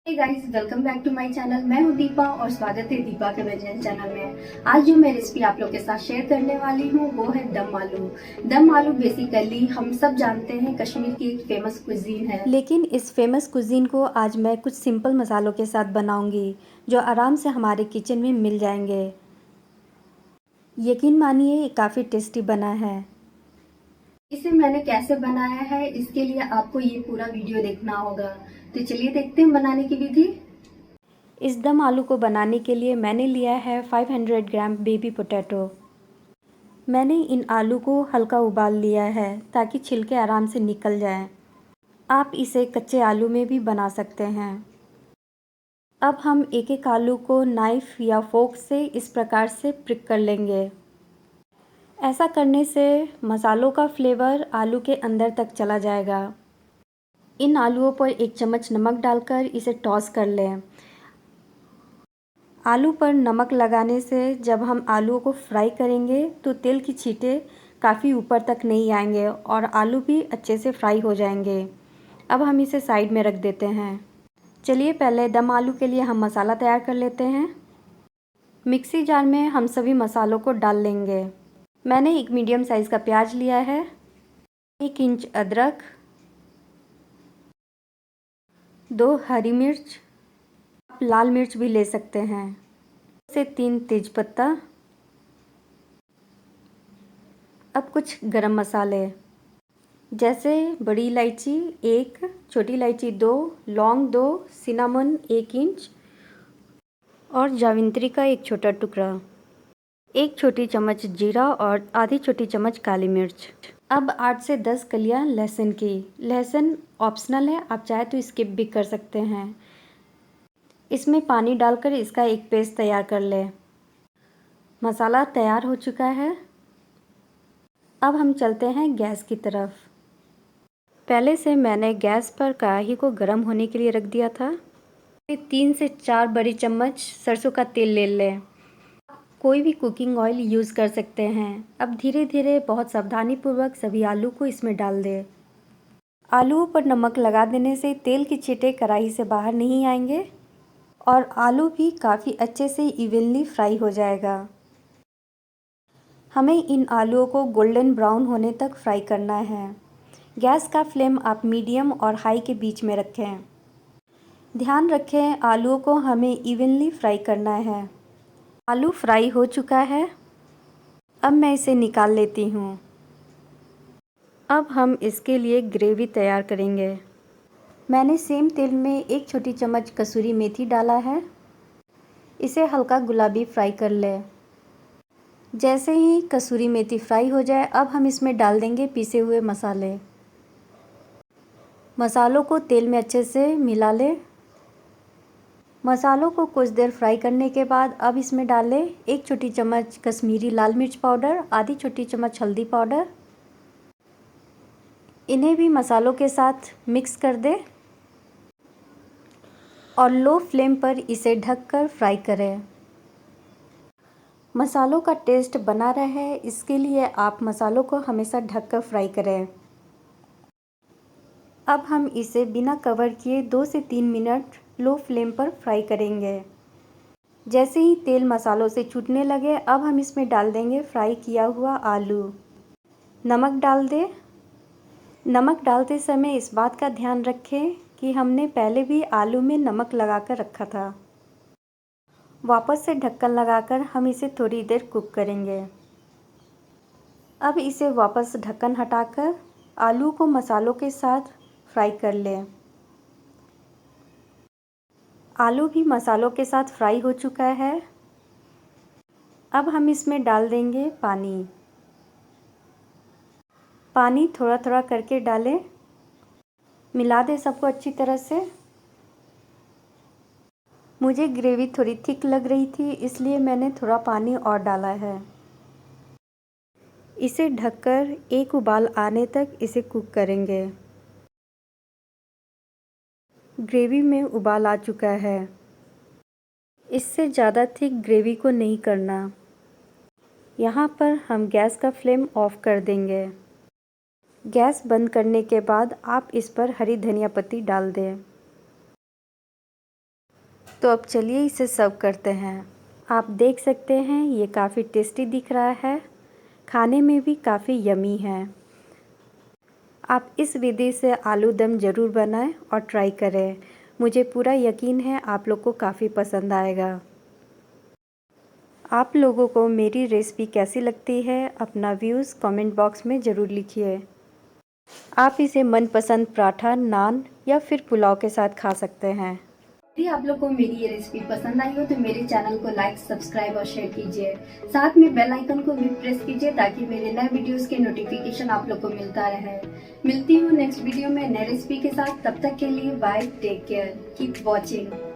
Hey guys, welcome back to my channel. मैं हूं दीपा और स्वागत है दीपा के वेजन चैनल में। आज जो मैं रेसिपी आप लोग के साथ शेयर करने वाली हूं वो है दम आलू। दम आलू बेसिकली हम सब जानते हैं कश्मीर की एक फेमस कुजीन है, लेकिन इस फेमस कुजीन को आज मैं कुछ सिंपल मसालों के साथ बनाऊंगी जो आराम से हमारे किचन में मिल जाएंगे। यकीन मानिए ये काफ़ी टेस्टी बना है। इसे मैंने कैसे बनाया है इसके लिए आपको ये पूरा वीडियो देखना होगा। तो चलिए देखते हैं बनाने की विधि। इस दम आलू को बनाने के लिए मैंने लिया है 500 ग्राम बेबी पोटैटो। मैंने इन आलू को हल्का उबाल लिया है ताकि छिलके आराम से निकल जाएं। आप इसे कच्चे आलू में भी बना सकते हैं। अब हम एक एक आलू को नाइफ या फोर्क से इस प्रकार से प्रिक कर लेंगे। ऐसा करने से मसालों का फ्लेवर आलू के अंदर तक चला जाएगा। इन आलूओं पर एक चम्मच नमक डालकर इसे टॉस कर लें। आलू पर नमक लगाने से जब हम आलूओं को फ्राई करेंगे तो तेल की छींटे काफ़ी ऊपर तक नहीं आएंगे और आलू भी अच्छे से फ्राई हो जाएंगे। अब हम इसे साइड में रख देते हैं। चलिए पहले दम आलू के लिए हम मसाला तैयार कर लेते हैं। मिक्सी जार में हम सभी मसालों को डाल लेंगे। मैंने एक मीडियम साइज़ का प्याज लिया है, 1 इंच अदरक, 2 हरी मिर्च, आप लाल मिर्च भी ले सकते हैं, 2 से 3 तेज़पत्ता। अब कुछ गरम मसाले जैसे बड़ी इलायची 1, छोटी इलायची 2, लौंग 2, सिनामन 1 इंच और जावित्री का एक छोटा टुकड़ा, 1 छोटी चम्मच जीरा और आधी छोटी चम्मच काली मिर्च। अब 8 से 10 कलियां लहसुन की। लहसुन ऑप्शनल है, आप चाहे तो स्किप भी कर सकते हैं। इसमें पानी डालकर इसका एक पेस्ट तैयार कर लें। मसाला तैयार हो चुका है। अब हम चलते हैं गैस की तरफ। पहले से मैंने गैस पर कढ़ाई को गर्म होने के लिए रख दिया था। 3 से 4 बड़ी चम्मच सरसों का तेल ले लें। कोई भी कुकिंग ऑयल यूज़ कर सकते हैं। अब धीरे धीरे बहुत सावधानीपूर्वक सभी आलू को इसमें डाल दें। आलूओं पर नमक लगा देने से तेल की छींटे कढ़ाई से बाहर नहीं आएंगे और आलू भी काफ़ी अच्छे से इवनली फ्राई हो जाएगा। हमें इन आलूओं को गोल्डन ब्राउन होने तक फ्राई करना है। गैस का फ्लेम आप मीडियम और हाई के बीच में रखें। ध्यान रखें आलूओं को हमें इवनली फ्राई करना है। आलू फ्राई हो चुका है। अब मैं इसे निकाल लेती हूँ। अब हम इसके लिए ग्रेवी तैयार करेंगे। मैंने सेम तेल में 1 छोटी चम्मच कसूरी मेथी डाला है। इसे हल्का गुलाबी फ्राई कर लें। जैसे ही कसूरी मेथी फ्राई हो जाए अब हम इसमें डाल देंगे पिसे हुए मसाले। मसालों को तेल में अच्छे से मिला लें। मसालों को कुछ देर फ्राई करने के बाद अब इसमें डालें 1 छोटी चम्मच कश्मीरी लाल मिर्च पाउडर, आधी छोटी चम्मच हल्दी पाउडर। इन्हें भी मसालों के साथ मिक्स कर दें और लो फ्लेम पर इसे ढककर फ्राई करें। मसालों का टेस्ट बना रहे इसके लिए आप मसालों को हमेशा ढककर फ्राई करें। अब हम इसे बिना कवर किए 2 से 3 मिनट लो फ्लेम पर फ्राई करेंगे। जैसे ही तेल मसालों से छूटने लगे अब हम इसमें डाल देंगे फ्राई किया हुआ आलू। नमक डाल दें। नमक डालते समय इस बात का ध्यान रखें कि हमने पहले भी आलू में नमक लगाकर रखा था। वापस से ढक्कन लगाकर हम इसे थोड़ी देर कुक करेंगे। अब इसे वापस ढक्कन हटाकर आलू को मसालों के साथ फ्राई कर लें। आलू भी मसालों के साथ फ्राई हो चुका है। अब हम इसमें डाल देंगे पानी। पानी थोड़ा थोड़ा करके डालें। मिला दें सबको अच्छी तरह से। मुझे ग्रेवी थोड़ी थिक लग रही थी इसलिए मैंने थोड़ा पानी और डाला है। इसे ढककर एक उबाल आने तक इसे कुक करेंगे। ग्रेवी में उबाल आ चुका है। इससे ज़्यादा थिक ग्रेवी को नहीं करना। यहाँ पर हम गैस का फ्लेम ऑफ कर देंगे। गैस बंद करने के बाद आप इस पर हरी धनिया पत्ती डाल दें। तो अब चलिए इसे सर्व करते हैं। आप देख सकते हैं ये काफ़ी टेस्टी दिख रहा है, खाने में भी काफ़ी यमी है। आप इस विधि से आलू दम ज़रूर बनाएं और ट्राई करें। मुझे पूरा यकीन है आप लोग को काफ़ी पसंद आएगा। आप लोगों को मेरी रेसिपी कैसी लगती है, अपना व्यूज़ कमेंट बॉक्स में ज़रूर लिखिए। आप इसे मनपसंद पराठा, नान या फिर पुलाव के साथ खा सकते हैं। यदि आप लोग को मेरी ये रेसिपी पसंद आई हो तो मेरे चैनल को लाइक, सब्सक्राइब और शेयर कीजिए। साथ में बेल आइकन को भी प्रेस कीजिए ताकि मेरे नए वीडियोस के नोटिफिकेशन आप लोग को मिलता रहे। मिलती हूँ नेक्स्ट वीडियो में नए रेसिपी के साथ। तब तक के लिए bye, take care, keep watching.